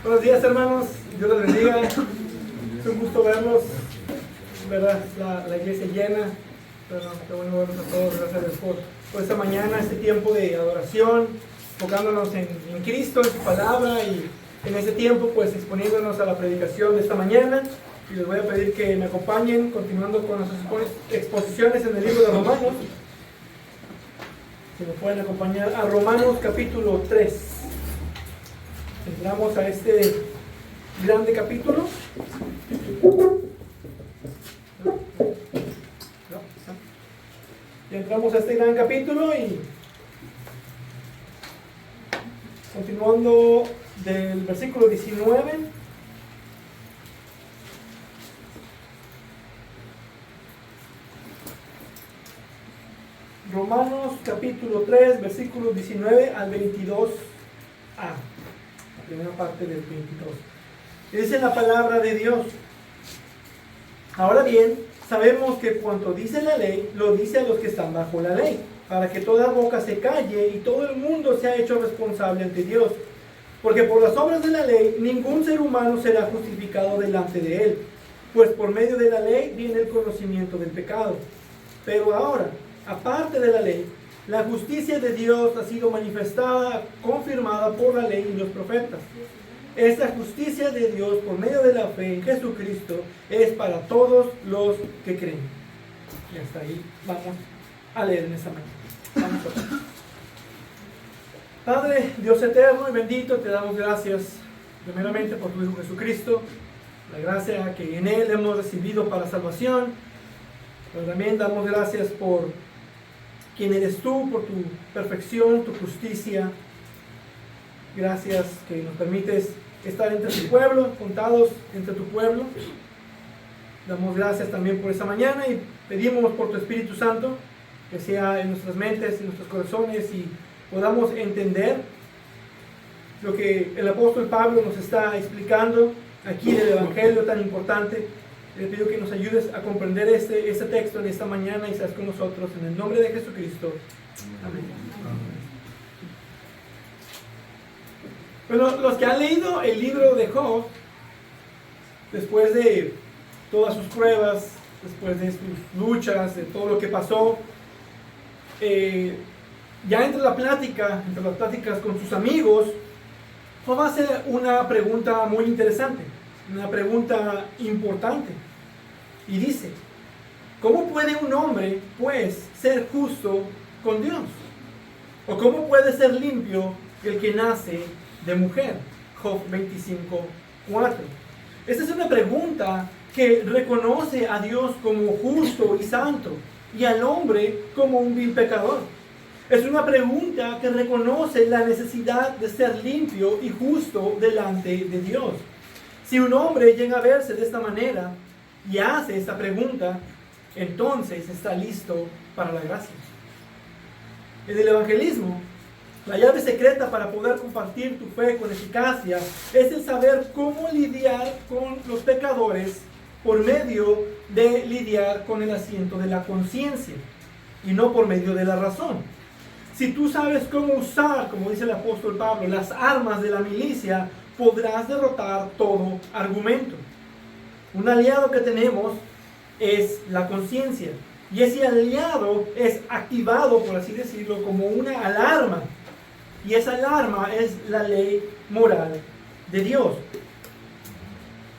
Buenos días, hermanos, Dios los bendiga. Es un gusto verlos, ¿verdad? La iglesia llena. Pero qué bueno verlos a todos. Gracias a Dios por esta mañana, este tiempo de adoración, enfocándonos en Cristo, en su palabra, y en ese tiempo pues exponiéndonos a la predicación de esta mañana. Y les voy a pedir que me acompañen continuando con nuestras exposiciones en el libro de Romanos. Si me pueden acompañar a Romanos capítulo 3. Entramos a este grande capítulo. Y entramos a este gran capítulo y continuando del versículo 19. Romanos capítulo 3, versículos 19 al 22a. La primera parte del 22. Dice la palabra de Dios: ahora bien, sabemos que cuanto dice la ley, lo dice a los que están bajo la ley, para que toda boca se calle y todo el mundo sea hecho responsable ante Dios. Porque por las obras de la ley, ningún ser humano será justificado delante de él, pues por medio de la ley viene el conocimiento del pecado. Pero ahora, aparte de la ley, la justicia de Dios ha sido manifestada, confirmada por la ley y los profetas. Esta justicia de Dios por medio de la fe en Jesucristo es para todos los que creen. Y hasta ahí vamos a leer en esta mañana. Vamos a orar. Padre, Dios eterno y bendito, te damos gracias primeramente por tu Hijo Jesucristo, la gracia que en Él hemos recibido para salvación, pero también damos gracias por quien eres tú, por tu perfección, tu justicia. Gracias que nos permites estar entre tu pueblo, contados entre tu pueblo. Damos gracias también por esta mañana y pedimos por tu Espíritu Santo que sea en nuestras mentes, en nuestros corazones, y podamos entender lo que el apóstol Pablo nos está explicando aquí del Evangelio tan importante. Le pido que nos ayudes a comprender este texto en esta mañana y seas con nosotros en el nombre de Jesucristo. Amén. Bueno, los que han leído el libro de Job, después de todas sus pruebas, después de sus luchas, de todo lo que pasó, ya entre las pláticas con sus amigos, Job hace una pregunta muy interesante, una pregunta importante, y dice: ¿cómo puede un hombre, pues, ser justo con Dios? ¿O cómo puede ser limpio el que nace de mujer? Job 25:4. Esta es una pregunta que reconoce a Dios como justo y santo, y al hombre como un vil pecador. Es una pregunta que reconoce la necesidad de ser limpio y justo delante de Dios. Si un hombre llega a verse de esta manera y hace esta pregunta, entonces está listo para la gracia. En el evangelismo, la llave secreta para poder compartir tu fe con eficacia es el saber cómo lidiar con los pecadores por medio de lidiar con el asiento de la conciencia y no por medio de la razón. Si tú sabes cómo usar, como dice el apóstol Pablo, las armas de la milicia, podrás derrotar todo argumento. Un aliado que tenemos es la conciencia, y ese aliado es activado, por así decirlo, como una alarma, y esa alarma es la ley moral de Dios.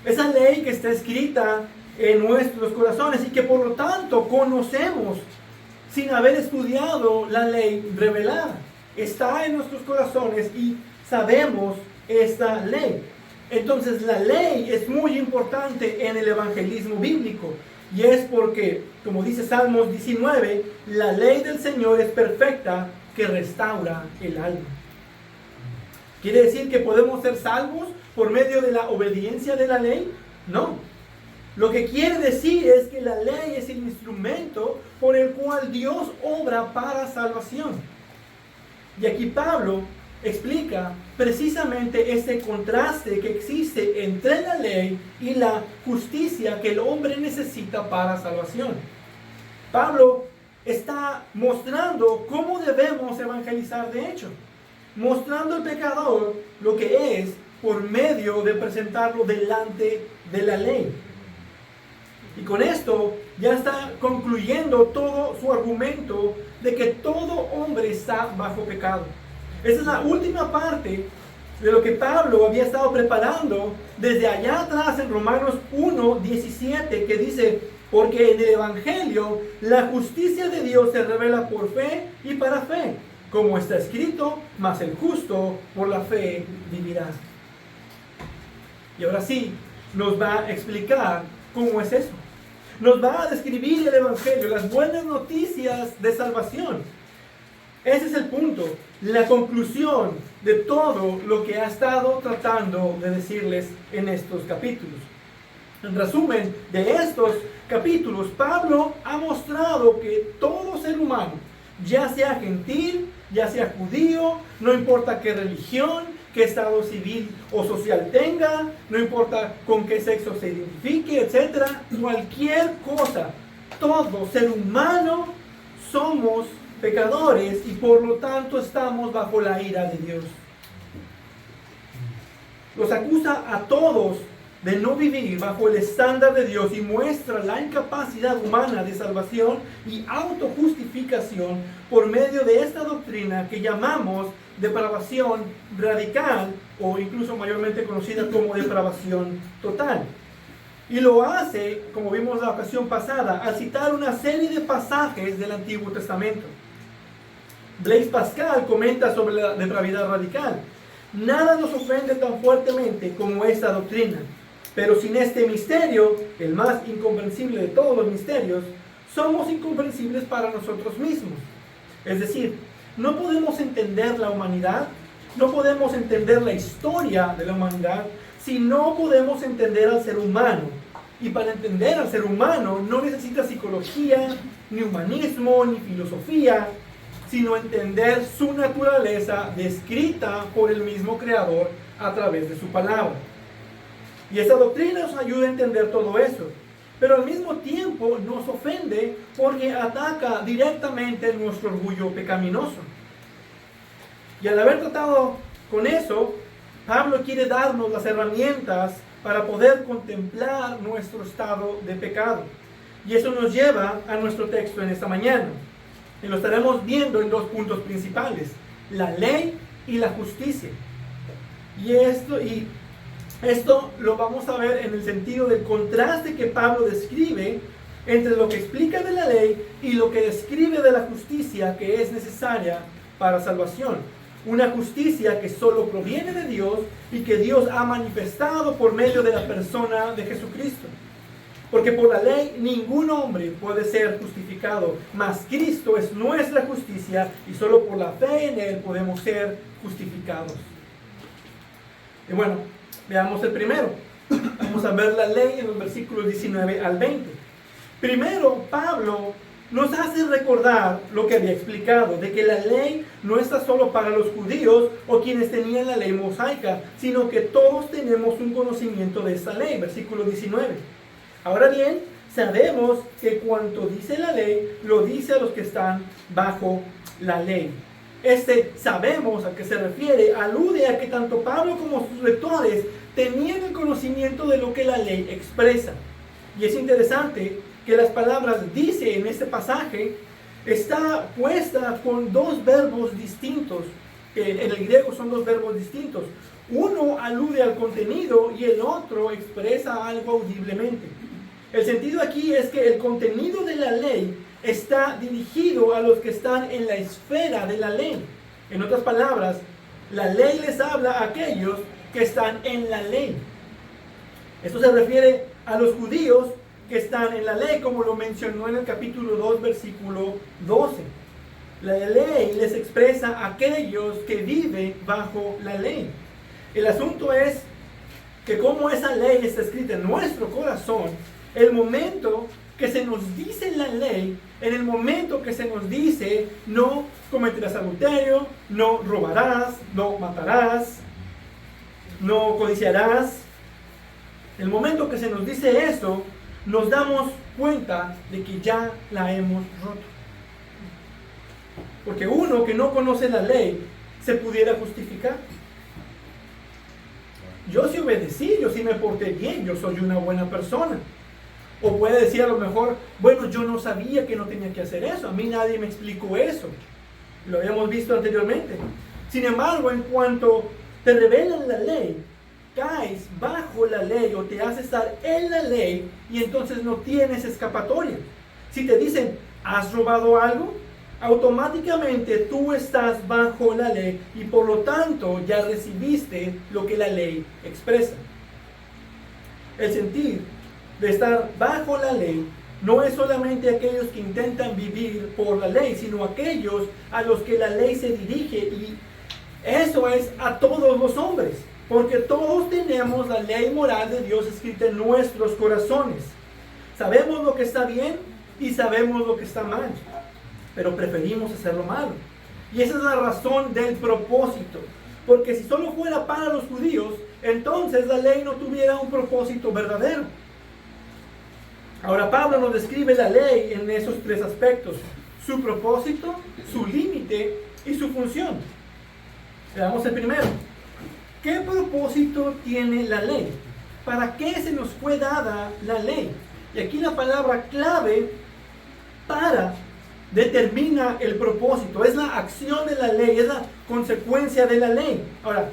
Esa ley que está escrita en nuestros corazones y que por lo tanto conocemos sin haber estudiado la ley revelada. Está en nuestros corazones y sabemos esta ley. Entonces la ley es muy importante en el evangelismo bíblico, y es porque, como dice Salmos 19, la ley del Señor es perfecta, que restaura el alma. ¿Quiere decir que podemos ser salvos por medio de la obediencia de la ley? No. Lo que quiere decir es que la ley es el instrumento por el cual Dios obra para salvación. Y aquí Pablo explica precisamente este contraste que existe entre la ley y la justicia que el hombre necesita para salvación. Pablo está mostrando cómo debemos evangelizar de hecho, mostrando al pecador lo que es por medio de presentarlo delante de la ley. Y con esto ya está concluyendo todo su argumento de que todo hombre está bajo pecado. Esa es la última parte de lo que Pablo había estado preparando desde allá atrás en Romanos 1:17, que dice: porque en el Evangelio la justicia de Dios se revela por fe y para fe, como está escrito, mas el justo por la fe vivirá. Y ahora sí, nos va a explicar cómo es eso. Nos va a describir el Evangelio, las buenas noticias de salvación. Ese es el punto, la conclusión de todo lo que ha estado tratando de decirles en estos capítulos. En resumen de estos capítulos, Pablo ha mostrado que todo ser humano, ya sea gentil, ya sea judío, no importa qué religión, qué estado civil o social tenga, no importa con qué sexo se identifique, etc. Cualquier cosa, todo ser humano somos pecadores y por lo tanto estamos bajo la ira de Dios. Los acusa a todos de no vivir bajo el estándar de Dios y muestra la incapacidad humana de salvación y autojustificación por medio de esta doctrina que llamamos depravación radical o incluso mayormente conocida como depravación total. Y lo hace, como vimos la ocasión pasada, al citar una serie de pasajes del Antiguo Testamento. Blaise Pascal comenta sobre la depravidad radical. Nada nos ofende tan fuertemente como esta doctrina, pero sin este misterio, el más incomprensible de todos los misterios, somos incomprensibles para nosotros mismos. Es decir, no podemos entender la humanidad, no podemos entender la historia de la humanidad, si no podemos entender al ser humano. Y para entender al ser humano no necesita psicología, ni humanismo, ni filosofía, sino entender su naturaleza descrita por el mismo Creador a través de su palabra. Y esta doctrina nos ayuda a entender todo eso, pero al mismo tiempo nos ofende porque ataca directamente nuestro orgullo pecaminoso. Y al haber tratado con eso, Pablo quiere darnos las herramientas para poder contemplar nuestro estado de pecado. Y eso nos lleva a nuestro texto en esta mañana. Y lo estaremos viendo en dos puntos principales: la ley y la justicia. Y esto lo vamos a ver en el sentido del contraste que Pablo describe entre lo que explica de la ley y lo que describe de la justicia que es necesaria para salvación. Una justicia que solo proviene de Dios y que Dios ha manifestado por medio de la persona de Jesucristo. Porque por la ley ningún hombre puede ser justificado, mas Cristo es nuestra justicia y solo por la fe en Él podemos ser justificados. Y bueno, veamos el primero. Vamos a ver la ley en los versículos 19 al 20. Primero, Pablo nos hace recordar lo que había explicado, de que la ley no está solo para los judíos o quienes tenían la ley mosaica, sino que todos tenemos un conocimiento de esta ley. Versículo 19. Ahora bien, sabemos que cuanto dice la ley, lo dice a los que están bajo la ley. Sabemos a qué se refiere, alude a que tanto Pablo como sus lectores tenían el conocimiento de lo que la ley expresa. Y es interesante que las palabras dice en este pasaje está puesta con dos verbos distintos, que en el griego son dos verbos distintos. Uno alude al contenido y el otro expresa algo audiblemente. El sentido aquí es que el contenido de la ley está dirigido a los que están en la esfera de la ley. En otras palabras, la ley les habla a aquellos que están en la ley. Esto se refiere a los judíos que están en la ley, como lo mencionó en el capítulo 2, versículo 12. La ley les expresa a aquellos que viven bajo la ley. El asunto es que como esa ley está escrita en nuestro corazón, el momento que se nos dice en la ley, en el momento que se nos dice, no cometerás adulterio, no robarás, no matarás, no codiciarás, el momento que se nos dice eso, nos damos cuenta de que ya la hemos roto. Porque uno que no conoce la ley se pudiera justificar. Yo sí obedecí, yo sí me porté bien, yo soy una buena persona. O puede decir a lo mejor, bueno, yo no sabía que no tenía que hacer eso, a mí nadie me explicó eso. Lo habíamos visto anteriormente. Sin embargo, en cuanto te revelan la ley, caes bajo la ley o te haces estar en la ley y entonces no tienes escapatoria. Si te dicen, ¿has robado algo? Automáticamente tú estás bajo la ley y por lo tanto ya recibiste lo que la ley expresa. El sentir de estar bajo la ley no es solamente aquellos que intentan vivir por la ley, sino aquellos a los que la ley se dirige, y eso es a todos los hombres, porque todos tenemos la ley moral de Dios escrita en nuestros corazones. Sabemos lo que está bien y sabemos lo que está mal, pero preferimos hacer lo malo. Y esa es la razón del propósito, porque si solo fuera para los judíos, entonces la ley no tuviera un propósito verdadero. Ahora Pablo nos describe la ley en esos tres aspectos: su propósito, su límite y su función. Veamos el primero. ¿Qué propósito tiene la ley? ¿Para qué se nos fue dada la ley? Y aquí la palabra clave, para, determina el propósito. Es la acción de la ley, es la consecuencia de la ley. Ahora,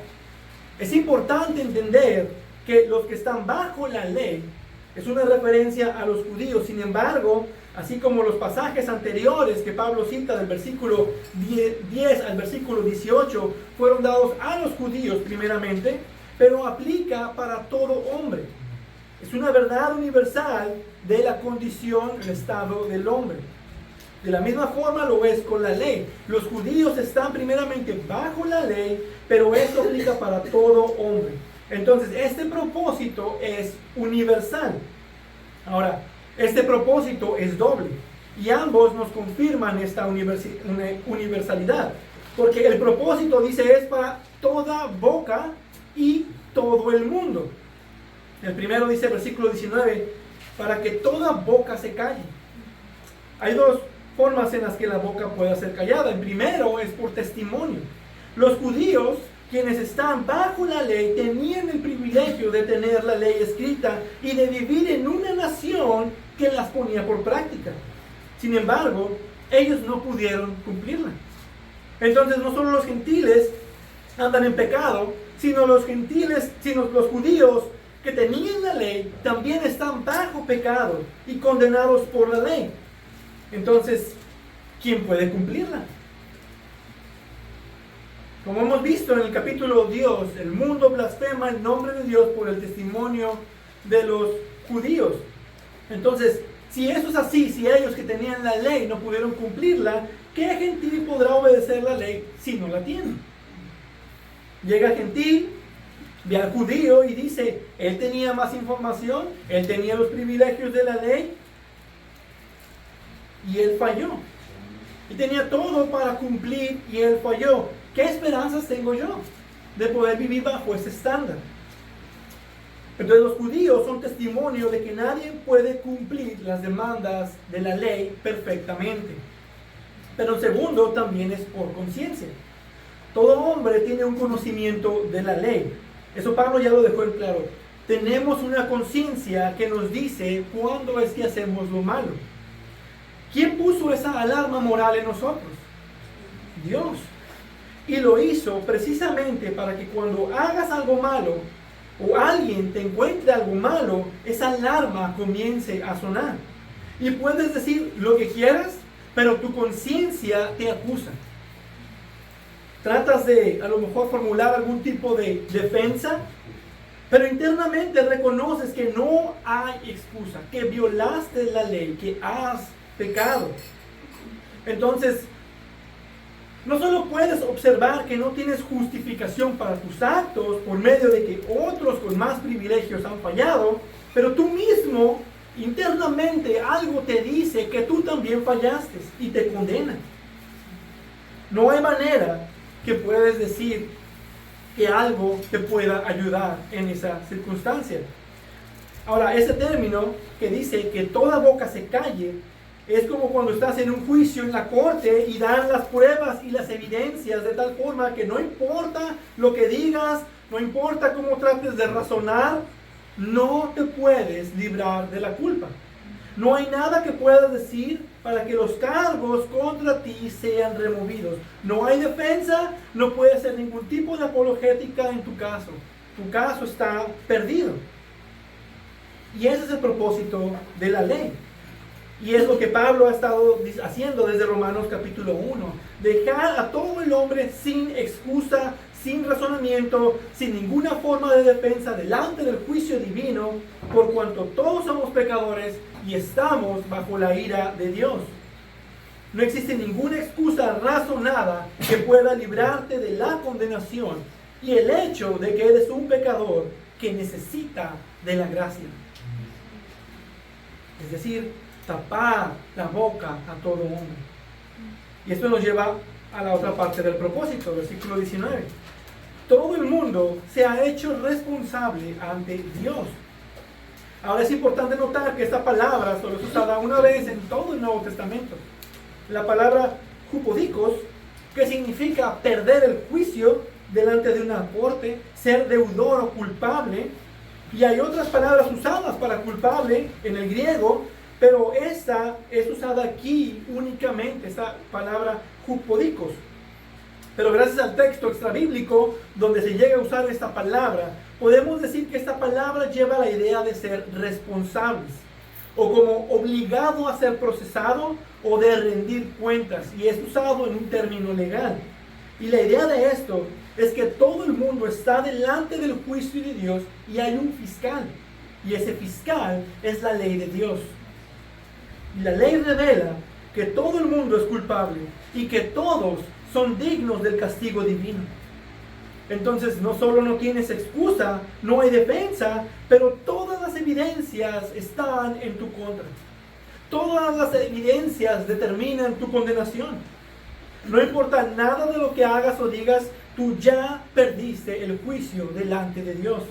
es importante entender que los que están bajo la ley es una referencia a los judíos. Sin embargo, así como los pasajes anteriores que Pablo cita del versículo 10 al versículo 18 fueron dados a los judíos primeramente, pero aplica para todo hombre. Es una verdad universal de la condición, el estado del hombre. De la misma forma lo es con la ley. Los judíos están primeramente bajo la ley, pero esto aplica para todo hombre. Entonces, este propósito es universal. Ahora, este propósito es doble, y ambos nos confirman esta universalidad, porque el propósito, dice, es para toda boca y todo el mundo. El primero dice, versículo 19, para que toda boca se calle. Hay dos formas en las que la boca puede ser callada. El primero es por testimonio. Los judíos, quienes están bajo la ley, tenían el privilegio de tener la ley escrita y de vivir en una nación que las ponía por práctica. Sin embargo, ellos no pudieron cumplirla. Entonces no solo los gentiles andan en pecado, sino los judíos que tenían la ley también están bajo pecado y condenados por la ley. Entonces, ¿quién puede cumplirla? Como hemos visto en el capítulo 2, el mundo blasfema el nombre de Dios por el testimonio de los judíos. Entonces, si eso es así, si ellos que tenían la ley no pudieron cumplirla, ¿qué gentil podrá obedecer la ley si no la tiene? Llega el gentil, ve al judío y dice, él tenía más información, él tenía los privilegios de la ley, y él falló. Y tenía todo para cumplir y él falló. ¿Qué esperanzas tengo yo de poder vivir bajo ese estándar? Entonces los judíos son testimonio de que nadie puede cumplir las demandas de la ley perfectamente. Pero el segundo también es por conciencia. Todo hombre tiene un conocimiento de la ley. Eso Pablo ya lo dejó en claro. Tenemos una conciencia que nos dice cuándo es que hacemos lo malo. ¿Quién puso esa alarma moral en nosotros? Dios. Y lo hizo precisamente para que cuando hagas algo malo o alguien te encuentre algo malo, esa alarma comience a sonar. Y puedes decir lo que quieras, pero tu conciencia te acusa. Tratas de a lo mejor formular algún tipo de defensa, pero internamente reconoces que no hay excusa, que violaste la ley, que has pecado. Entonces, no solo puedes observar que no tienes justificación para tus actos por medio de que otros con más privilegios han fallado, pero tú mismo Internamente algo te dice que tú también fallaste y te condena. No hay manera que puedes decir que algo te pueda ayudar en esa circunstancia. Ahora, ese término que dice que toda boca se calle, es como cuando estás en un juicio en la corte y dan las pruebas y las evidencias de tal forma que no importa lo que digas, no importa cómo trates de razonar, no te puedes librar de la culpa. No hay nada que puedas decir para que los cargos contra ti sean removidos. No hay defensa, no puede ser ningún tipo de apologética en tu caso. Tu caso está perdido. Y ese es el propósito de la ley. Y es lo que Pablo ha estado haciendo desde Romanos capítulo 1. Dejar a todo el hombre sin excusa, sin razonamiento, sin ninguna forma de defensa delante del juicio divino, por cuanto todos somos pecadores y estamos bajo la ira de Dios. No existe ninguna excusa razonada que pueda librarte de la condenación y el hecho de que eres un pecador que necesita de la gracia. Es decir, tapar la boca a todo hombre. Y esto nos lleva a la otra parte del propósito, versículo 19. Todo el mundo se ha hecho responsable ante Dios. Ahora es importante notar que esta palabra solo es usada una vez en todo el Nuevo Testamento. La palabra jupodikos, que significa perder el juicio delante de una corte, ser deudor o culpable. Y hay otras palabras usadas para culpable en el griego, pero esta es usada aquí únicamente, esta palabra jupodikos. Pero gracias al texto extrabíblico donde se llega a usar esta palabra, podemos decir que esta palabra lleva la idea de ser responsables, o como obligado a ser procesado o de rendir cuentas, y es usado en un término legal. Y la idea de esto es que todo el mundo está delante del juicio de Dios y hay un fiscal, y ese fiscal es la ley de Dios. Y la ley revela que todo el mundo es culpable y que todos son dignos del castigo divino. Entonces no solo no tienes excusa, no hay defensa, pero todas las evidencias están en tu contra. Todas las evidencias determinan tu condenación. No importa nada de lo que hagas o digas, tú ya perdiste el juicio delante de Dios.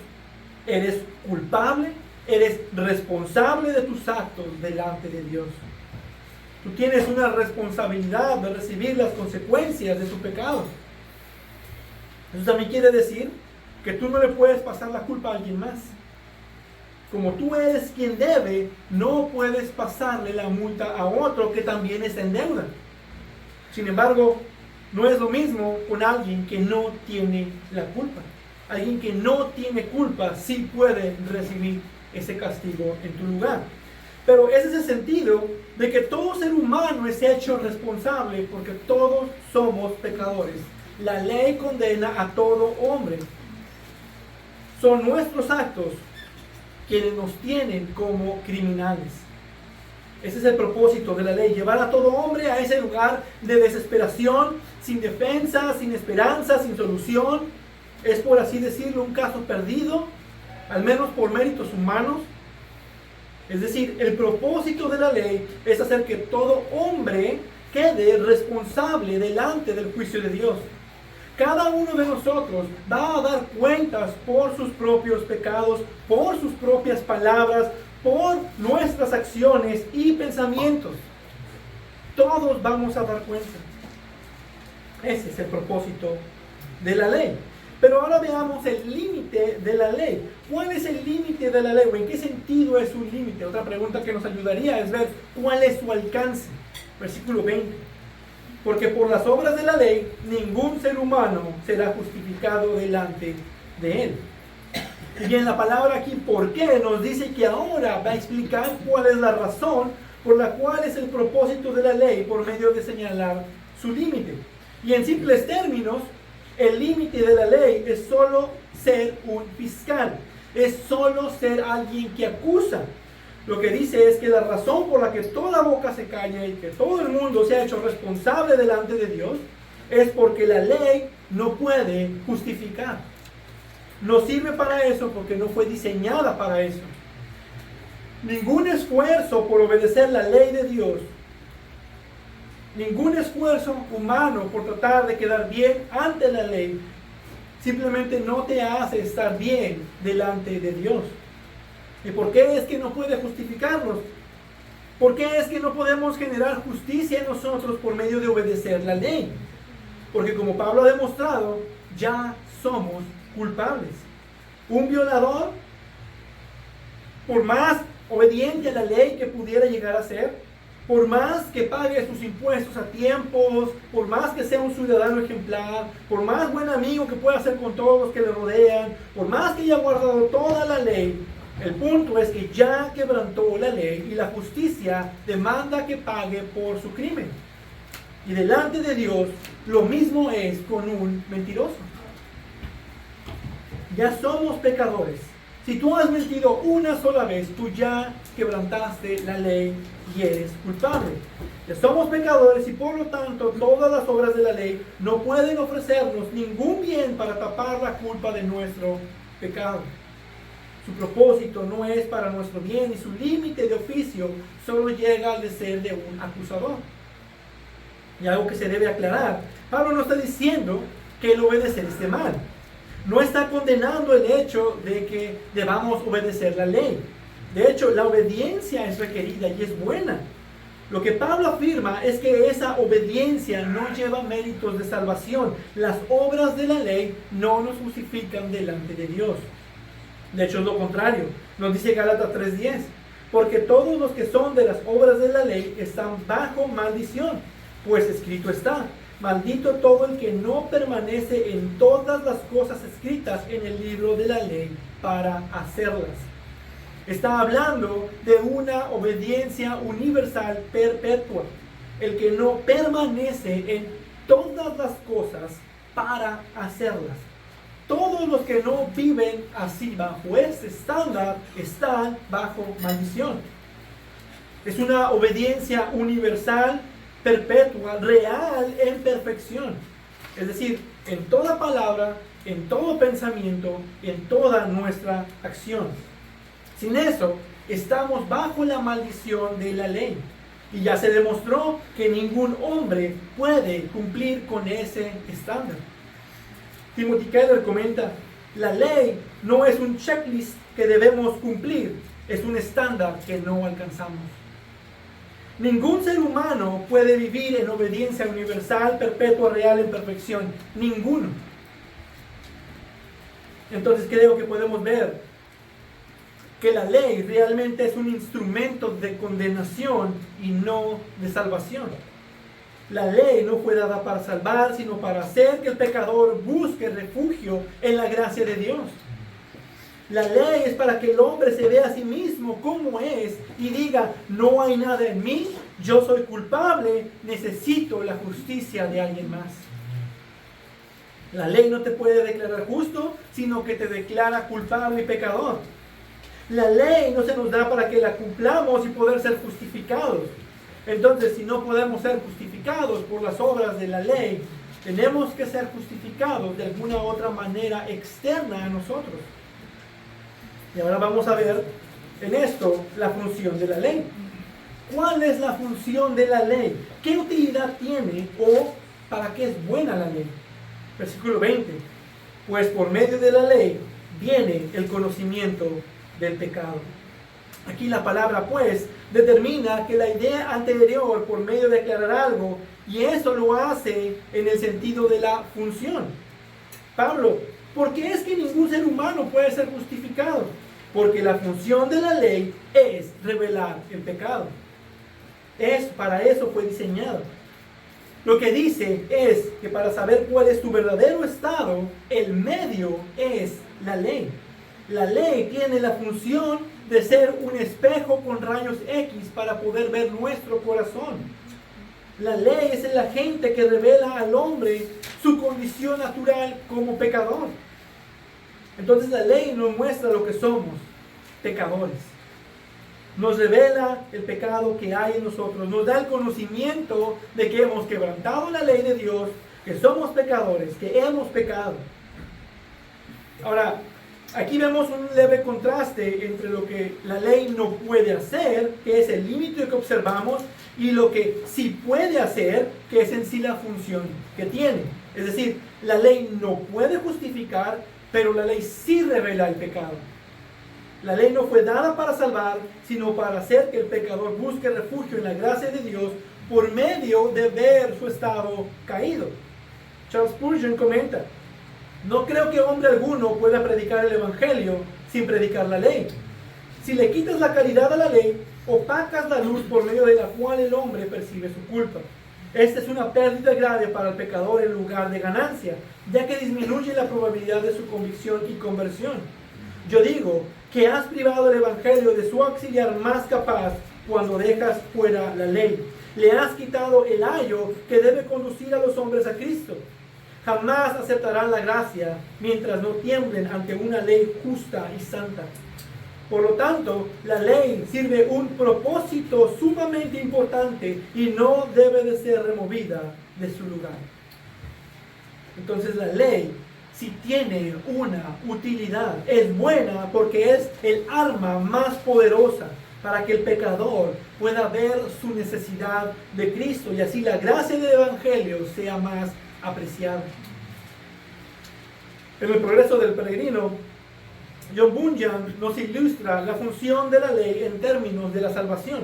Eres culpable, eres responsable de tus actos delante de Dios. Tú tienes una responsabilidad de recibir las consecuencias de tu pecado. Eso también quiere decir que tú no le puedes pasar la culpa a alguien más. Como tú eres quien debe, no puedes pasarle la multa a otro que también está en deuda. Sin embargo, no es lo mismo con alguien que no tiene la culpa. Alguien que no tiene culpa sí puede recibir ese castigo en tu lugar. Pero ese es el sentido de que todo ser humano es hecho responsable porque todos somos pecadores. La ley condena a todo hombre. Son nuestros actos quienes nos tienen como criminales. Ese es el propósito de la ley, llevar a todo hombre a ese lugar de desesperación, sin defensa, sin esperanza, sin solución. Es, por así decirlo, un caso perdido, al menos por méritos humanos. Es decir, el propósito de la ley es hacer que todo hombre quede responsable delante del juicio de Dios. Cada uno de nosotros va a dar cuentas por sus propios pecados, por sus propias palabras, por nuestras acciones y pensamientos. Todos vamos a dar cuenta. Ese es el propósito de la ley. Pero ahora veamos el límite de la ley. ¿Cuál es el límite de la ley? ¿O en qué sentido es un límite? Otra pregunta que nos ayudaría es ver cuál es su alcance. Versículo 20. Porque por las obras de la ley, ningún ser humano será justificado delante de él. Y bien, la palabra aquí, ¿por qué?, nos dice que ahora va a explicar cuál es la razón por la cual es el propósito de la ley por medio de señalar su límite. Y en simples términos, el límite de la ley es solo ser un fiscal, es solo ser alguien que acusa. Lo que dice es que la razón por la que toda boca se calla y que todo el mundo se ha hecho responsable delante de Dios es porque la ley no puede justificar. No sirve para eso porque no fue diseñada para eso. ningún esfuerzo por obedecer la ley de Dios, ningún esfuerzo humano por tratar de quedar bien ante la ley, simplemente no te hace estar bien delante de Dios. ¿Y por qué es que no puede justificarnos? ¿Por qué es que no podemos generar justicia en nosotros por medio de obedecer la ley? Porque como Pablo ha demostrado, ya somos culpables. Un violador, por más obediente a la ley que pudiera llegar a ser, por más que pague sus impuestos a tiempos, por más que sea un ciudadano ejemplar, por más buen amigo que pueda ser con todos los que le rodean, por más que haya guardado toda la ley, el punto es que ya quebrantó la ley y la justicia demanda que pague por su crimen. Y delante de Dios, lo mismo es con un mentiroso. Ya somos pecadores. Si tú has mentido una sola vez, tú ya quebrantaste la ley y eres culpable. Ya somos pecadores y por lo tanto todas las obras de la ley no pueden ofrecernos ningún bien para tapar la culpa de nuestro pecado. Su propósito no es para nuestro bien y su límite de oficio solo llega al de ser de un acusador. Y algo que se debe aclarar, Pablo no está diciendo que el obedecer esté mal. No está condenando el hecho de que debamos obedecer la ley. De hecho, la obediencia es requerida y es buena. Lo que Pablo afirma es que esa obediencia no lleva méritos de salvación. Las obras de la ley no nos justifican delante de Dios. De hecho, es lo contrario. Nos dice Gálatas 3:10. Porque todos los que son de las obras de la ley están bajo maldición. Pues escrito está: maldito todo el que no permanece en todas las cosas escritas en el libro de la ley para hacerlas. Está hablando de una obediencia universal perpetua. El que no permanece en todas las cosas para hacerlas. Todos los que no viven así bajo ese estándar están bajo maldición. Es una obediencia universal, perpetua, real en perfección. Es decir, en toda palabra, en todo pensamiento, en toda nuestra acción. Sin eso, estamos bajo la maldición de la ley. Y ya se demostró que ningún hombre puede cumplir con ese estándar. Timothy Keller comenta: la ley no es un checklist que debemos cumplir, es un estándar que no alcanzamos. Ningún ser humano puede vivir en obediencia universal, perpetua, real, en perfección. Ninguno. Entonces creo que podemos ver que la ley realmente es un instrumento de condenación y no de salvación. La ley no fue dada para salvar, sino para hacer que el pecador busque refugio en la gracia de Dios. La ley es para que el hombre se vea a sí mismo como es y diga: no hay nada en mí, yo soy culpable, necesito la justicia de alguien más. La ley no te puede declarar justo, sino que te declara culpable y pecador. La ley no se nos da para que la cumplamos y poder ser justificados. Entonces, si no podemos ser justificados por las obras de la ley, tenemos que ser justificados de alguna otra manera externa a nosotros. Y ahora vamos a ver en esto la función de la ley. ¿Cuál es la función de la ley? ¿Qué utilidad tiene o para qué es buena la ley? Versículo 20. Pues por medio de la ley viene el conocimiento del pecado. Aquí la palabra pues determina que la idea anterior por medio de aclarar algo, y eso lo hace en el sentido de la función. Pablo, ¿por qué es que ningún ser humano puede ser justificado? Porque la función de la ley es revelar el pecado. Para eso fue diseñado. Lo que dice es que para saber cuál es tu verdadero estado, el medio es la ley. La ley tiene la función de ser un espejo con rayos X para poder ver nuestro corazón. La ley es el agente que revela al hombre su condición natural como pecador. Entonces la ley nos muestra lo que somos, pecadores. Nos revela el pecado que hay en nosotros, nos da el conocimiento de que hemos quebrantado la ley de Dios, que somos pecadores, que hemos pecado. Ahora, Aquí vemos un leve contraste entre lo que la ley no puede hacer, que es el límite que observamos, y lo que sí puede hacer, que es en sí la función que tiene. Es decir, la ley no puede justificar, pero la ley sí revela el pecado. La ley no fue dada para salvar, sino para hacer que el pecador busque refugio en la gracia de Dios por medio de ver su estado caído. Charles Spurgeon comenta: no creo que hombre alguno pueda predicar el evangelio sin predicar la ley. Si le quitas la caridad a la ley, opacas la luz por medio de la cual el hombre percibe su culpa. Esta es una pérdida grave para el pecador en lugar de ganancia, ya que disminuye la probabilidad de su convicción y conversión. Yo digo que has privado al evangelio de su auxiliar más capaz cuando dejas fuera la ley. Le has quitado el ayo que debe conducir a los hombres a Cristo. Jamás aceptarán la gracia mientras no tiemblen ante una ley justa y santa. Por lo tanto, la ley sirve un propósito sumamente importante y no debe de ser removida de su lugar. Entonces la ley sí tiene una utilidad, es buena porque es el arma más poderosa para que el pecador pueda ver su necesidad de Cristo y así la gracia del evangelio sea más apreciada. En el progreso del peregrino, John Bunyan nos ilustra la función de la ley en términos de la salvación.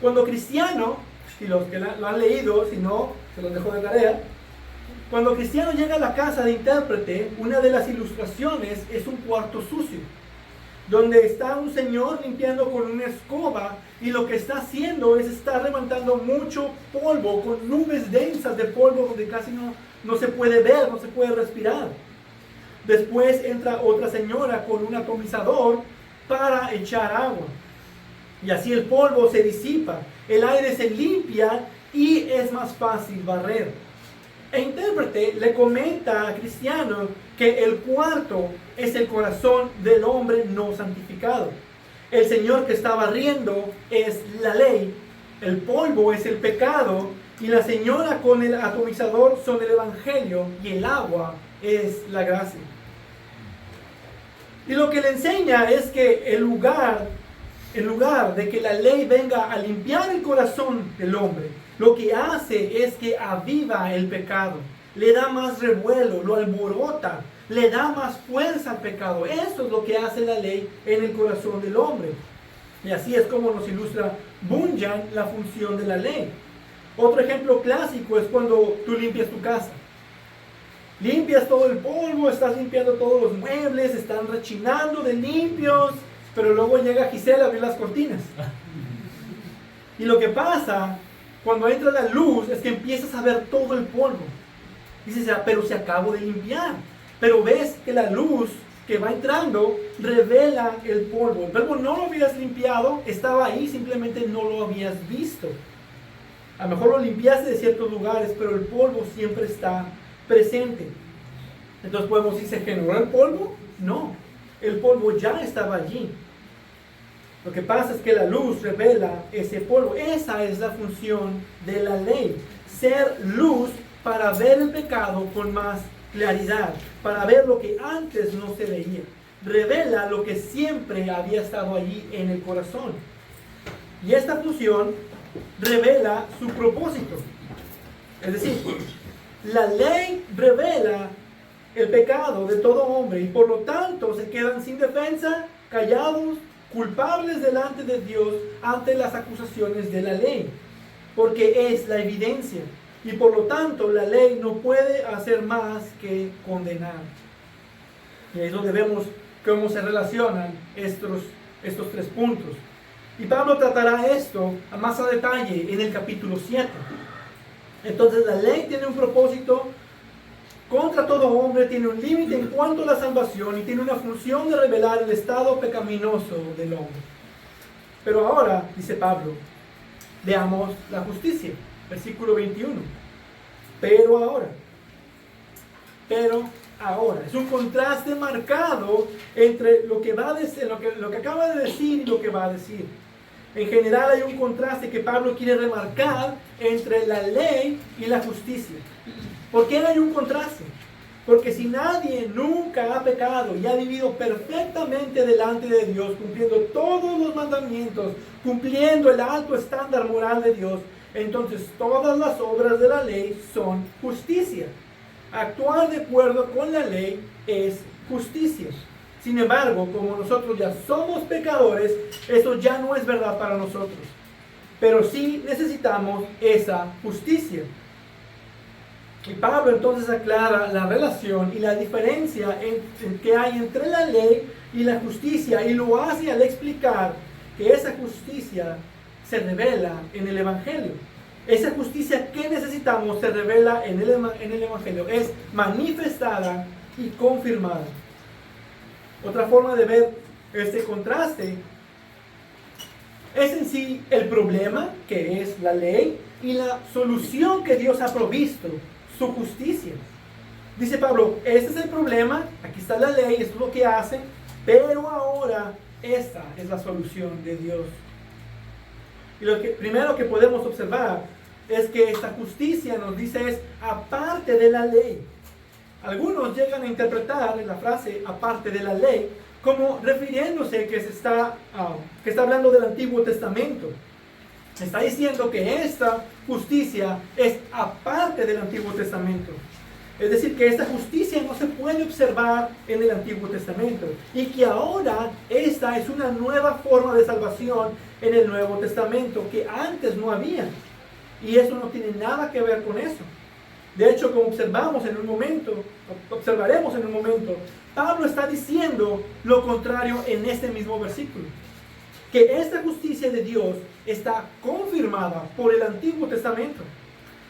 Cuando Cristiano, si los que lo han leído, si no, se los dejo de tarea. Cuando Cristiano llega a la casa de intérprete, una de las ilustraciones es un cuarto sucio, donde está un señor limpiando con una escoba y lo que está haciendo es estar levantando mucho polvo, con nubes densas de polvo donde casi no se puede ver, no se puede respirar. Después entra otra señora con un atomizador para echar agua. Y así el polvo se disipa, el aire se limpia y es más fácil barrer. El intérprete le comenta a Cristiano que el cuarto es el corazón del hombre no santificado. El Señor que está barriendo es la ley, el polvo es el pecado y la señora con el atomizador son el evangelio y el agua es la gracia. Y lo que le enseña es que en lugar de que la ley venga a limpiar el corazón del hombre, lo que hace es que aviva el pecado, le da más revuelo, lo alborota, le da más fuerza al pecado. Eso es lo que hace la ley en el corazón del hombre. Y así es como nos ilustra Bunyan la función de la ley. Otro ejemplo clásico es cuando tú limpias tu casa. Limpias todo el polvo, estás limpiando todos los muebles, están rechinando de limpios, pero luego llega Gisela a abrir las cortinas. Y lo que pasa cuando entra la luz es que empiezas a ver todo el polvo. Dices, pero se acabó de limpiar. Pero ves que la luz que va entrando revela el polvo. El polvo no lo habías limpiado, estaba ahí, simplemente no lo habías visto. A lo mejor lo limpiaste de ciertos lugares, pero el polvo siempre está presente. Entonces podemos decir, ¿se generó el polvo? No, el polvo ya estaba allí. Lo que pasa es que la luz revela ese polvo. Esa es la función de la ley, ser luz para ver el pecado con más claridad, para ver lo que antes no se veía. Revela lo que siempre había estado allí en el corazón. Y esta función revela su propósito. Es decir, la ley revela el pecado de todo hombre y por lo tanto se quedan sin defensa, callados, culpables delante de Dios ante las acusaciones de la ley, porque es la evidencia y por lo tanto la ley no puede hacer más que condenar. Y ahí es donde vemos cómo se relacionan estos tres puntos. Y Pablo tratará esto más a detalle en el capítulo 7. Entonces la ley tiene un propósito contra todo hombre, tiene un límite en cuanto a la salvación y tiene una función de revelar el estado pecaminoso del hombre. Pero ahora, dice Pablo, veamos la justicia. Versículo 21. Pero ahora. Es un contraste marcado entre lo que va a decir, lo que acaba de decir y lo que va a decir. En general hay un contraste que Pablo quiere remarcar entre la ley y la justicia. ¿Por qué hay un contraste? Porque si nadie nunca ha pecado y ha vivido perfectamente delante de Dios, cumpliendo todos los mandamientos, cumpliendo el alto estándar moral de Dios, entonces todas las obras de la ley son justicia. Actuar de acuerdo con la ley es justicia. Sin embargo, como nosotros ya somos pecadores, eso ya no es verdad para nosotros. Pero sí necesitamos esa justicia. Y Pablo entonces aclara la relación y la diferencia que hay entre la ley y la justicia, y lo hace al explicar que esa justicia se revela en el Evangelio. Esa justicia que necesitamos se revela en el Evangelio, es manifestada y confirmada. Otra forma de ver este contraste es en sí el problema, que es la ley, y la solución que Dios ha provisto, su justicia. Dice Pablo, este es el problema, aquí está la ley, esto es lo que hace, pero ahora esta es la solución de Dios. Y lo primero que podemos observar es que esta justicia, nos dice, es aparte de la ley. Algunos llegan a interpretar la frase aparte de la ley como refiriéndose que está hablando del Antiguo Testamento. Está diciendo que esta justicia es aparte del Antiguo Testamento. Es decir, que esta justicia no se puede observar en el Antiguo Testamento. Y que ahora esta es una nueva forma de salvación en el Nuevo Testamento que antes no había. Y eso no tiene nada que ver con eso. De hecho, como observaremos en un momento, Pablo está diciendo lo contrario en este mismo versículo. Que esta justicia de Dios está confirmada por el Antiguo Testamento.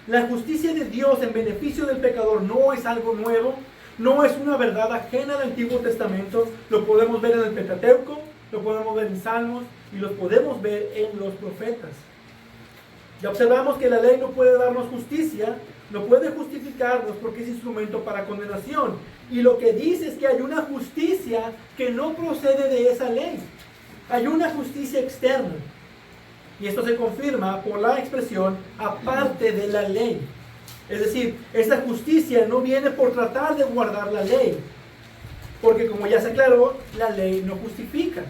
La justicia de Dios en beneficio del pecador no es algo nuevo, no es una verdad ajena al Antiguo Testamento. Lo podemos ver en el Pentateuco, lo podemos ver en Salmos y lo podemos ver en los profetas. Ya observamos que la ley no puede darnos justicia, no puede justificarnos porque es instrumento para condenación. Y lo que dice es que hay una justicia que no procede de esa ley. Hay una justicia externa. Y esto se confirma por la expresión aparte de la ley. Es decir, esta justicia no viene por tratar de guardar la ley. Porque como ya se aclaró, la ley no justifica.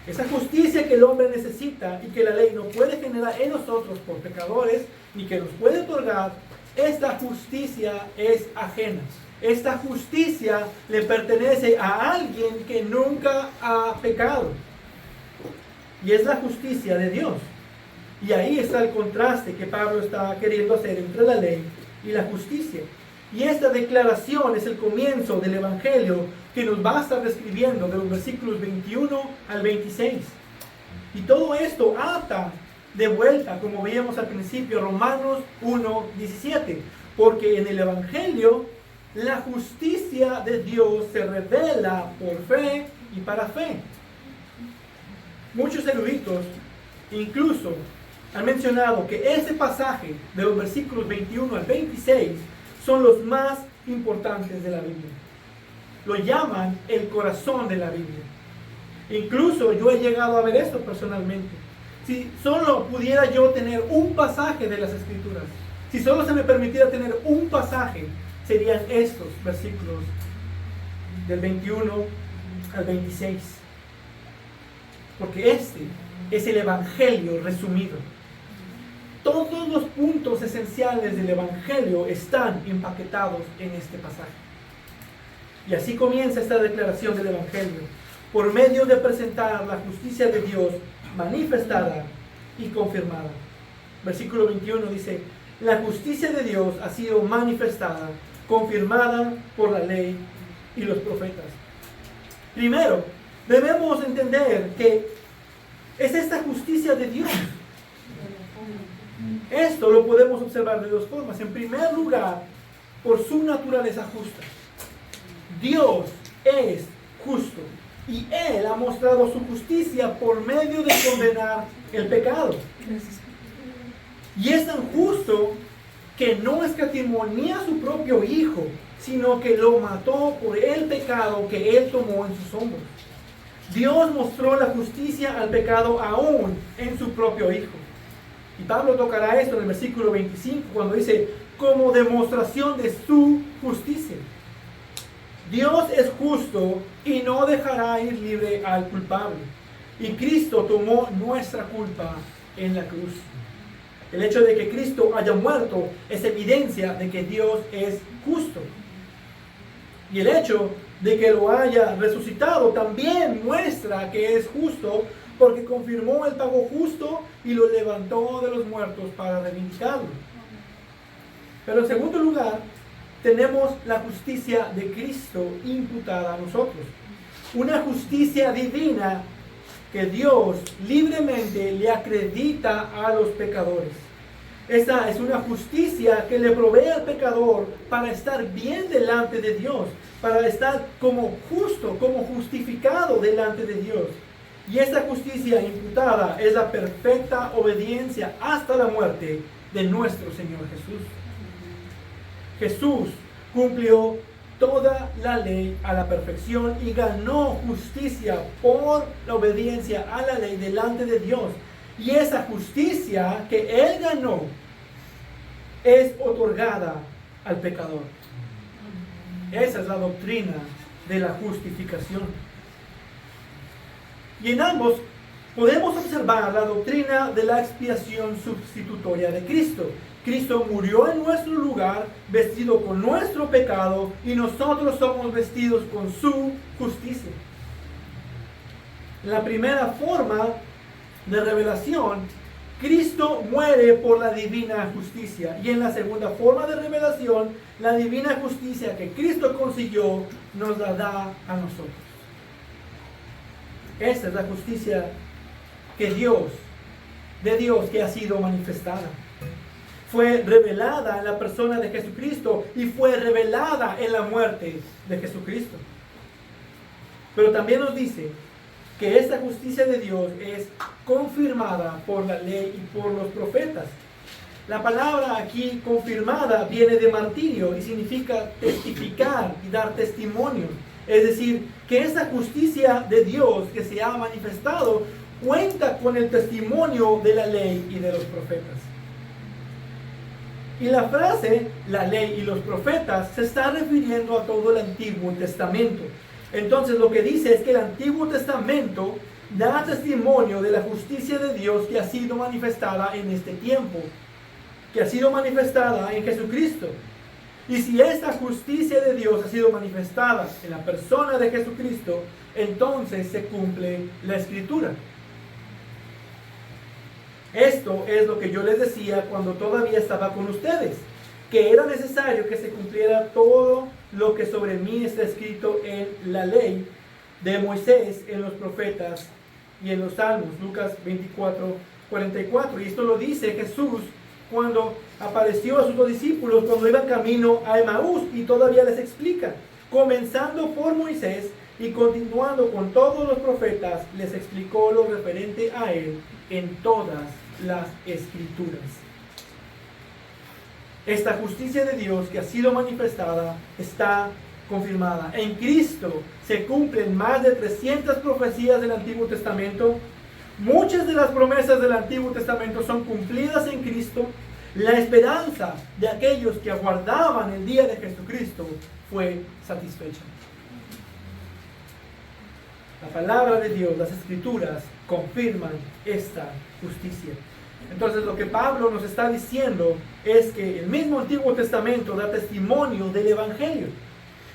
Esa justicia que el hombre necesita y que la ley no puede generar en nosotros por pecadores, ni que nos puede otorgar, esta justicia es ajena. Esta justicia le pertenece a alguien que nunca ha pecado. Y es la justicia de Dios. Y ahí está el contraste que Pablo está queriendo hacer entre la ley y la justicia. Y esta declaración es el comienzo del Evangelio que nos va a estar describiendo de los versículos 21 al 26. Y todo esto ata de vuelta, como veíamos al principio, Romanos 1:17. Porque en el Evangelio la justicia de Dios se revela por fe y para fe. Muchos eruditos incluso han mencionado que ese pasaje de los versículos 21 al 26 son los más importantes de la Biblia. Lo llaman el corazón de la Biblia. Incluso yo he llegado a ver esto personalmente. Si solo pudiera yo tener un pasaje de las Escrituras, si solo se me permitiera tener un pasaje, serían estos versículos del 21 al 26. Porque este es el Evangelio resumido. Todos los puntos esenciales del Evangelio están empaquetados en este pasaje. Y así comienza esta declaración del Evangelio, por medio de presentar la justicia de Dios manifestada y confirmada. Versículo 21 dice, la justicia de Dios ha sido manifestada, confirmada por la ley y los profetas. Primero, debemos entender que es esta justicia de Dios. Esto lo podemos observar de dos formas. En primer lugar, por su naturaleza justa. Dios es justo y Él ha mostrado su justicia por medio de condenar el pecado. Y es tan justo que no escatimó ni a su propio Hijo, sino que lo mató por el pecado que Él tomó en sus hombros. Dios mostró la justicia al pecado aún en su propio Hijo. Y Pablo tocará esto en el versículo 25 cuando dice, como demostración de su justicia. Dios es justo y no dejará ir libre al culpable. Y Cristo tomó nuestra culpa en la cruz. El hecho de que Cristo haya muerto es evidencia de que Dios es justo. Y el hecho de que lo haya resucitado también muestra que es justo, porque confirmó el pago justo y lo levantó de los muertos para reivindicarlo. Pero en segundo lugar, tenemos la justicia de Cristo imputada a nosotros. Una justicia divina que Dios libremente le acredita a los pecadores. Esta es una justicia que le provee al pecador para estar bien delante de Dios, para estar como justo, como justificado delante de Dios. Y esta justicia imputada es la perfecta obediencia hasta la muerte de nuestro Señor Jesús. Jesús cumplió toda la ley a la perfección y ganó justicia por la obediencia a la ley delante de Dios. Y esa justicia que Él ganó es otorgada al pecador. Esa es la doctrina de la justificación. Y en ambos podemos observar la doctrina de la expiación sustitutoria de Cristo. Cristo murió en nuestro lugar, vestido con nuestro pecado, y nosotros somos vestidos con su justicia. La primera forma de revelación, Cristo muere por la divina justicia. Y en la segunda forma de revelación, la divina justicia que Cristo consiguió nos la da a nosotros. Esta es la justicia de Dios que ha sido manifestada. Fue revelada en la persona de Jesucristo y fue revelada en la muerte de Jesucristo. Pero también nos dice que esta justicia de Dios es confirmada por la ley y por los profetas. La palabra aquí confirmada viene de martirio y significa testificar y dar testimonio. Es decir, que esa justicia de Dios que se ha manifestado cuenta con el testimonio de la ley y de los profetas. Y la frase, la ley y los profetas, se está refiriendo a todo el Antiguo Testamento. Entonces lo que dice es que el Antiguo Testamento da testimonio de la justicia de Dios que ha sido manifestada en este tiempo, que ha sido manifestada en Jesucristo. Y si esta justicia de Dios ha sido manifestada en la persona de Jesucristo, entonces se cumple la Escritura. Esto es lo que yo les decía cuando todavía estaba con ustedes, que era necesario que se cumpliera todo lo que sobre mí está escrito en la ley de Moisés, en los profetas y en los salmos. Lucas 24:44. Y esto lo dice Jesús cuando apareció a sus dos discípulos cuando iban camino a Emaús, y todavía les explica, comenzando por Moisés y continuando con todos los profetas, les explicó lo referente a él en todas las Escrituras. Esta justicia de Dios que ha sido manifestada está confirmada. En Cristo se cumplen más de 300 profecías del Antiguo Testamento. Muchas de las promesas del Antiguo Testamento son cumplidas en Cristo. La esperanza de aquellos que aguardaban el día de Jesucristo fue satisfecha. La palabra de Dios, las Escrituras, confirman esta justicia. Entonces lo que Pablo nos está diciendo es que el mismo Antiguo Testamento da testimonio del Evangelio.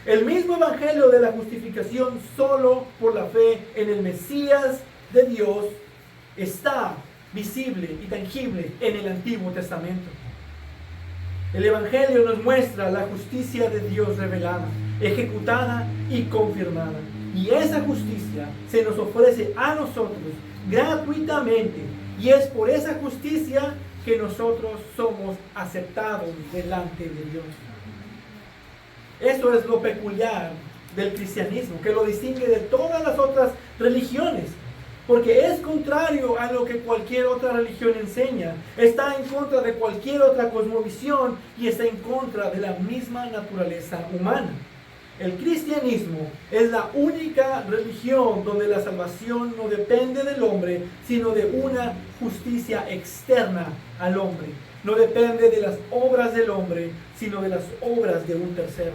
El mismo Evangelio de la justificación solo por la fe en el Mesías de Dios está visible y tangible en el Antiguo Testamento. El Evangelio nos muestra la justicia de Dios revelada, ejecutada y confirmada. Y esa justicia se nos ofrece a nosotros gratuitamente. Y es por esa justicia que nosotros somos aceptados delante de Dios. Eso es lo peculiar del cristianismo, que lo distingue de todas las otras religiones. Porque es contrario a lo que cualquier otra religión enseña. Está en contra de cualquier otra cosmovisión y está en contra de la misma naturaleza humana. El cristianismo es la única religión donde la salvación no depende del hombre, sino de una justicia externa al hombre. No depende de las obras del hombre, sino de las obras de un tercero.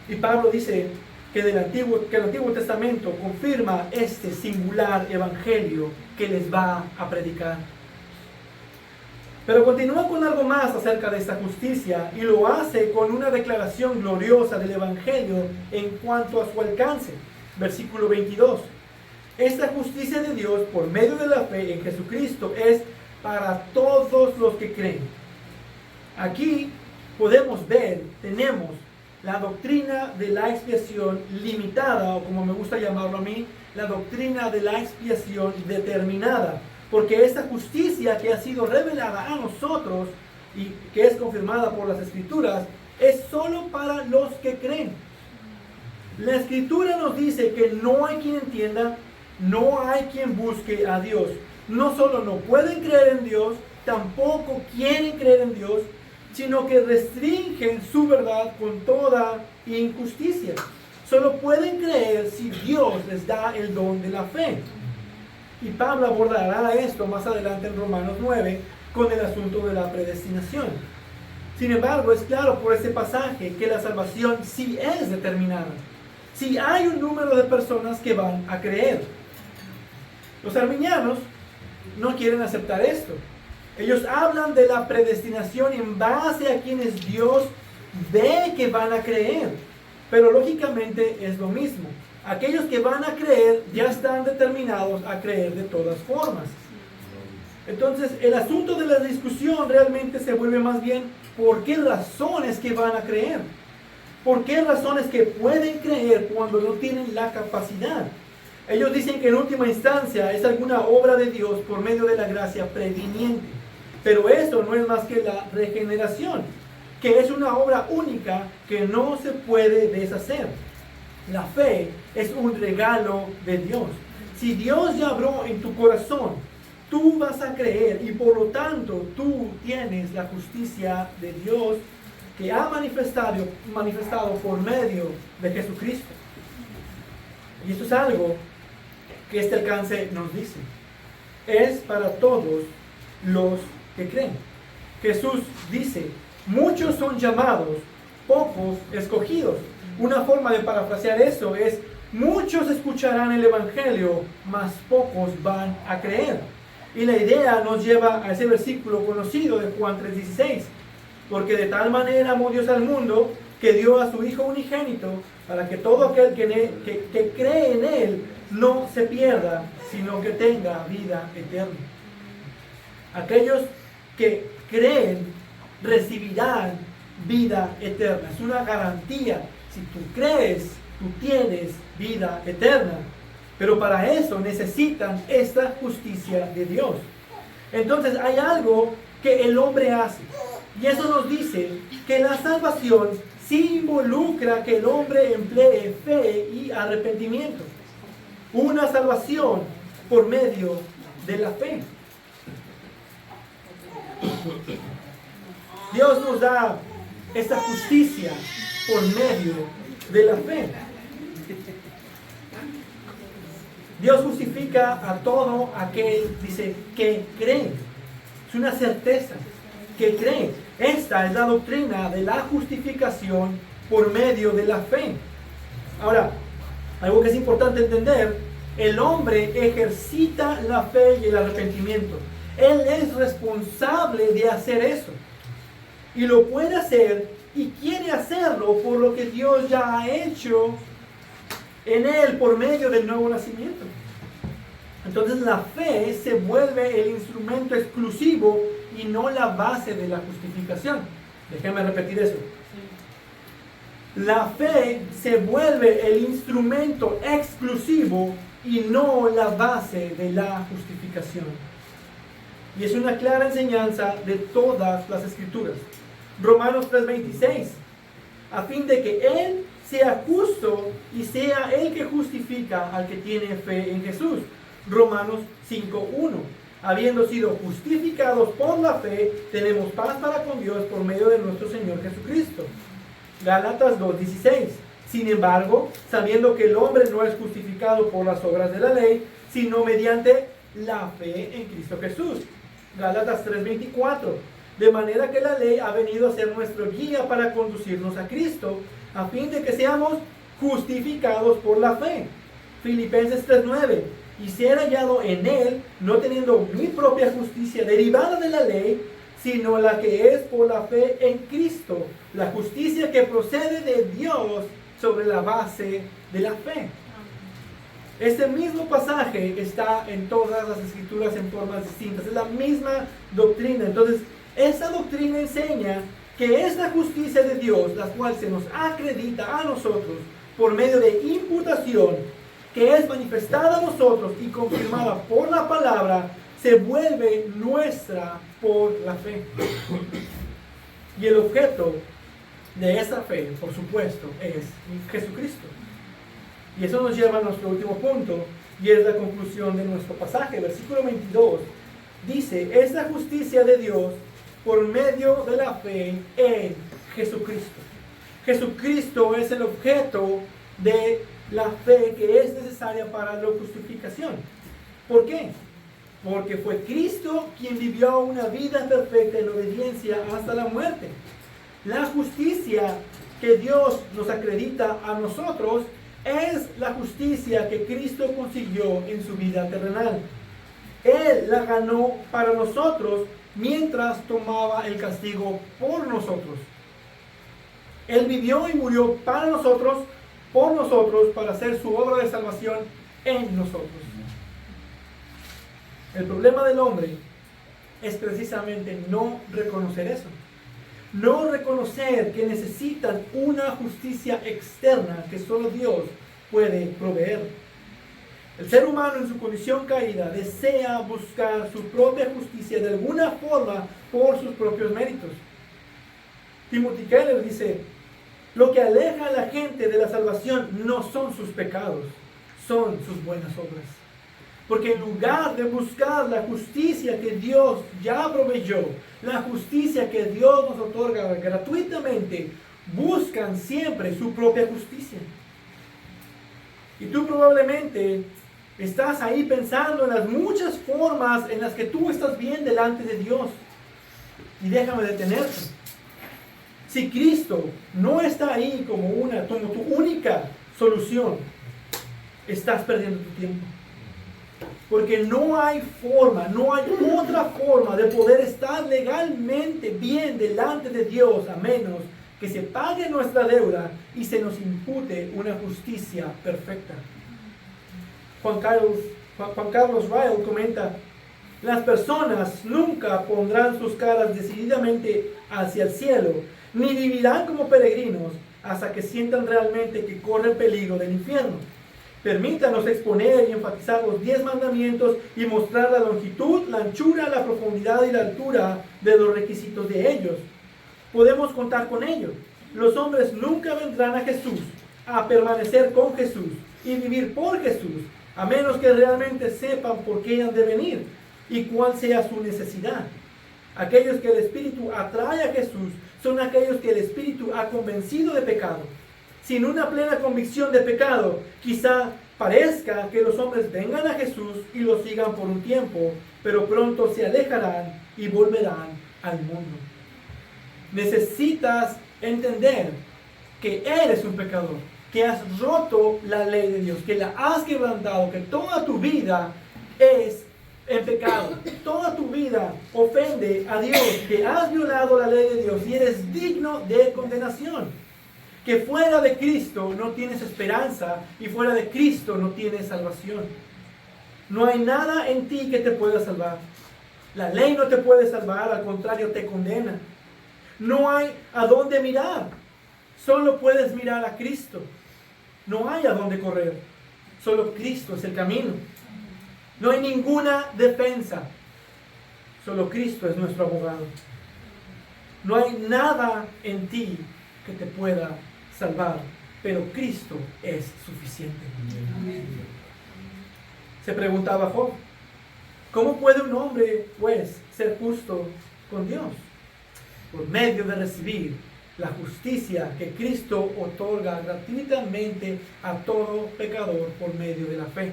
Y Pablo dice que el Antiguo Testamento confirma este singular evangelio que les va a predicar. Pero continúa con algo más acerca de esta justicia y lo hace con una declaración gloriosa del evangelio en cuanto a su alcance. Versículo 22. Esta justicia de Dios por medio de la fe en Jesucristo es para todos los que creen. Aquí podemos ver, tenemos la doctrina de la expiación limitada, o como me gusta llamarlo a mí, la doctrina de la expiación determinada. Porque esta justicia que ha sido revelada a nosotros y que es confirmada por las Escrituras es solo para los que creen. La Escritura nos dice que no hay quien entienda, no hay quien busque a Dios. No solo no pueden creer en Dios, tampoco quieren creer en Dios, sino que restringen su verdad con toda injusticia. Solo pueden creer si Dios les da el don de la fe. Y Pablo abordará esto más adelante en Romanos 9 con el asunto de la predestinación. Sin embargo, es claro por este pasaje que la salvación sí es determinada. Sí hay un número de personas que van a creer. Los arminianos no quieren aceptar esto. Ellos hablan de la predestinación en base a quienes Dios ve que van a creer. Pero lógicamente es lo mismo. Aquellos que van a creer ya están determinados a creer de todas formas. Entonces el asunto de la discusión realmente se vuelve más bien ¿por qué razones que van a creer? ¿Por qué razones que pueden creer cuando no tienen la capacidad? Ellos dicen que en última instancia es alguna obra de Dios por medio de la gracia previniente. Pero eso no es más que la regeneración, que es una obra única que no se puede deshacer. La fe es un regalo de Dios. Si Dios ya obró en tu corazón, tú vas a creer y por lo tanto tú tienes la justicia de Dios que ha manifestado por medio de Jesucristo. Y esto es algo que este alcance nos dice. Es para todos los que creen. Jesús dice, muchos son llamados, pocos escogidos. Una forma de parafrasear eso es, muchos escucharán el evangelio, mas pocos van a creer. Y la idea nos lleva a ese versículo conocido de Juan 3:16. Porque de tal manera amó Dios al mundo, que dio a su Hijo unigénito, para que todo aquel que cree en Él no se pierda, sino que tenga vida eterna. Aquellos que creen recibirán vida eterna. Es una garantía. Si tú crees, tú tienes vida eterna. Pero para eso necesitan esta justicia de Dios. Entonces hay algo que el hombre hace. Y eso nos dice que la salvación sí involucra que el hombre emplee fe y arrepentimiento. Una salvación por medio de la fe. Dios nos da esta justicia por medio de la fe. Dios justifica a todo aquel, dice, que cree. Es una certeza, que cree. Esta es la doctrina de la justificación por medio de la fe. Ahora, algo que es importante entender, el hombre ejercita la fe y el arrepentimiento. Él es responsable de hacer eso. Y lo puede hacer y quiere hacerlo por lo que Dios ya ha hecho en él por medio del nuevo nacimiento. Entonces la fe se vuelve el instrumento exclusivo y no la base de la justificación. Déjenme repetir eso. La fe se vuelve el instrumento exclusivo y no la base de la justificación. Y es una clara enseñanza de todas las Escrituras. Romanos 3:26, a fin de que Él sea justo y sea el que justifica al que tiene fe en Jesús. Romanos 5:1, habiendo sido justificados por la fe, tenemos paz para con Dios por medio de nuestro Señor Jesucristo. Gálatas 2:16, sin embargo, sabiendo que el hombre no es justificado por las obras de la ley, sino mediante la fe en Cristo Jesús. Gálatas 3:24, De manera que la ley ha venido a ser nuestro guía para conducirnos a Cristo, a fin de que seamos justificados por la fe. Filipenses 3:9. Y ser hallado en Él, no teniendo mi propia justicia derivada de la ley, sino la que es por la fe en Cristo, la justicia que procede de Dios sobre la base de la fe. Este mismo pasaje está en todas las escrituras en formas distintas, es la misma doctrina. Entonces, esa doctrina enseña que es la justicia de Dios, la cual se nos acredita a nosotros por medio de imputación, que es manifestada a nosotros y confirmada por la palabra, se vuelve nuestra por la fe. Y el objeto de esa fe, por supuesto, es Jesucristo. Y eso nos lleva a nuestro último punto, y es la conclusión de nuestro pasaje. Versículo 22 dice, es la justicia de Dios por medio de la fe en Jesucristo. Jesucristo es el objeto de la fe que es necesaria para la justificación. ¿Por qué? Porque fue Cristo quien vivió una vida perfecta en obediencia hasta la muerte. La justicia que Dios nos acredita a nosotros es la justicia que Cristo consiguió en su vida terrenal. Él la ganó para nosotros mientras tomaba el castigo por nosotros. Él vivió y murió para nosotros, por nosotros, para hacer su obra de salvación en nosotros. El problema del hombre es precisamente no reconocer eso. No reconocer que necesitan una justicia externa que solo Dios puede proveer. El ser humano en su condición caída desea buscar su propia justicia de alguna forma por sus propios méritos. Timothy Keller dice, lo que aleja a la gente de la salvación no son sus pecados, son sus buenas obras. Porque en lugar de buscar la justicia que Dios ya proveyó, la justicia que Dios nos otorga gratuitamente, buscan siempre su propia justicia. Y tú probablemente estás ahí pensando en las muchas formas en las que tú estás bien delante de Dios. Y déjame detenerte. Si Cristo no está ahí como tu única solución, estás perdiendo tu tiempo. Porque no hay forma, no hay otra forma de poder estar legalmente bien delante de Dios a menos que se pague nuestra deuda y se nos impute una justicia perfecta. Juan Carlos Ryle comenta, las personas nunca pondrán sus caras decididamente hacia el cielo, ni vivirán como peregrinos hasta que sientan realmente que corren peligro del infierno. Permítanos exponer y enfatizar los 10 mandamientos y mostrar la longitud, la anchura, la profundidad y la altura de los requisitos de ellos. Podemos contar con ello. Los hombres nunca vendrán a Jesús, a permanecer con Jesús y vivir por Jesús, a menos que realmente sepan por qué han de venir y cuál sea su necesidad. Aquellos que el Espíritu atrae a Jesús son aquellos que el Espíritu ha convencido de pecado. Sin una plena convicción de pecado, quizá parezca que los hombres vengan a Jesús y lo sigan por un tiempo, pero pronto se alejarán y volverán al mundo. Necesitas entender que eres un pecador, que has roto la ley de Dios, que la has quebrantado, que toda tu vida es en pecado, toda tu vida ofende a Dios, que has violado la ley de Dios y eres digno de condenación. Que fuera de Cristo no tienes esperanza y fuera de Cristo no tienes salvación. No hay nada en ti que te pueda salvar. La ley no te puede salvar, al contrario te condena. No hay a dónde mirar, solo puedes mirar a Cristo. No hay a dónde correr, solo Cristo es el camino. No hay ninguna defensa, solo Cristo es nuestro abogado. No hay nada en ti que te pueda salvar, pero Cristo es suficiente. Se preguntaba Job, ¿cómo puede un hombre, pues, ser justo con Dios? Por medio de recibir la justicia que Cristo otorga gratuitamente a todo pecador por medio de la fe.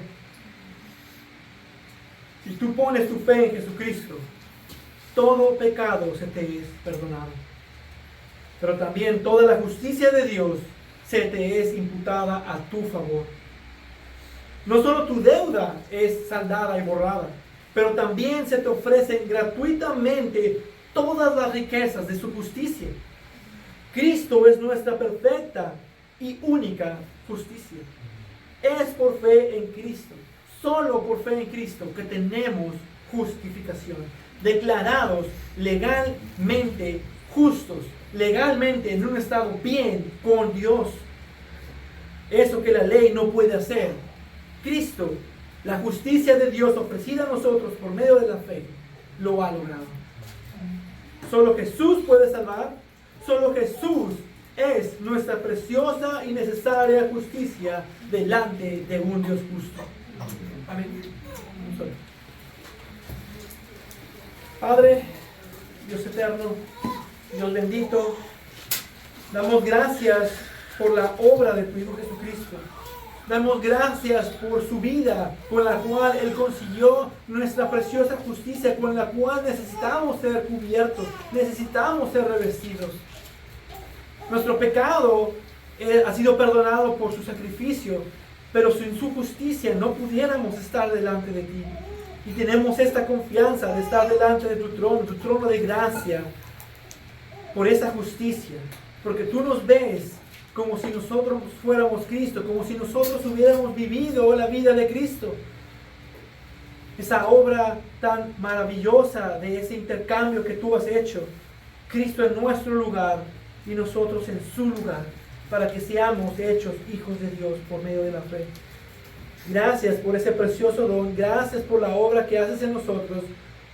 Si tú pones tu fe en Jesucristo, todo pecado se te es perdonado. Pero también toda la justicia de Dios se te es imputada a tu favor. No solo tu deuda es saldada y borrada, pero también se te ofrecen gratuitamente todas las riquezas de su justicia. Cristo es nuestra perfecta y única justicia. Es por fe en Cristo, solo por fe en Cristo, que tenemos justificación. Declarados legalmente justos, legalmente en un estado bien con Dios. Eso que la ley no puede hacer. Cristo, la justicia de Dios ofrecida a nosotros por medio de la fe, lo ha logrado. Solo Jesús puede salvar. Solo Jesús es nuestra preciosa y necesaria justicia delante de un Dios justo. Amén. Padre, Dios eterno, Dios bendito, damos gracias por la obra de tu Hijo Jesucristo. Damos gracias por su vida, con la cual Él consiguió nuestra preciosa justicia, con la cual necesitamos ser cubiertos, necesitamos ser revestidos. Nuestro pecado ha sido perdonado por su sacrificio, pero sin su justicia no pudiéramos estar delante de ti. Y tenemos esta confianza de estar delante de tu trono de gracia, por esa justicia, porque tú nos ves como si nosotros fuéramos Cristo, como si nosotros hubiéramos vivido la vida de Cristo. Esa obra tan maravillosa de ese intercambio que tú has hecho, Cristo en nuestro lugar y nosotros en su lugar, para que seamos hechos hijos de Dios por medio de la fe. Gracias por ese precioso don, gracias por la obra que haces en nosotros.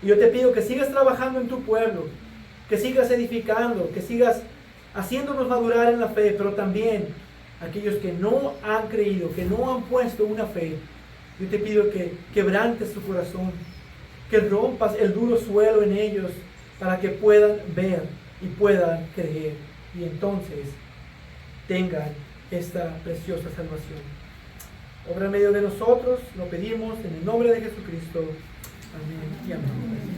Y yo te pido que sigas trabajando en tu pueblo, que sigas edificando, que sigas haciéndonos madurar en la fe, pero también aquellos que no han creído, que no han puesto una fe, yo te pido que quebrantes su corazón, que rompas el duro suelo en ellos para que puedan ver y puedan creer y entonces tengan esta preciosa salvación. Obra en medio de nosotros, lo pedimos en el nombre de Jesucristo. Amén y amén.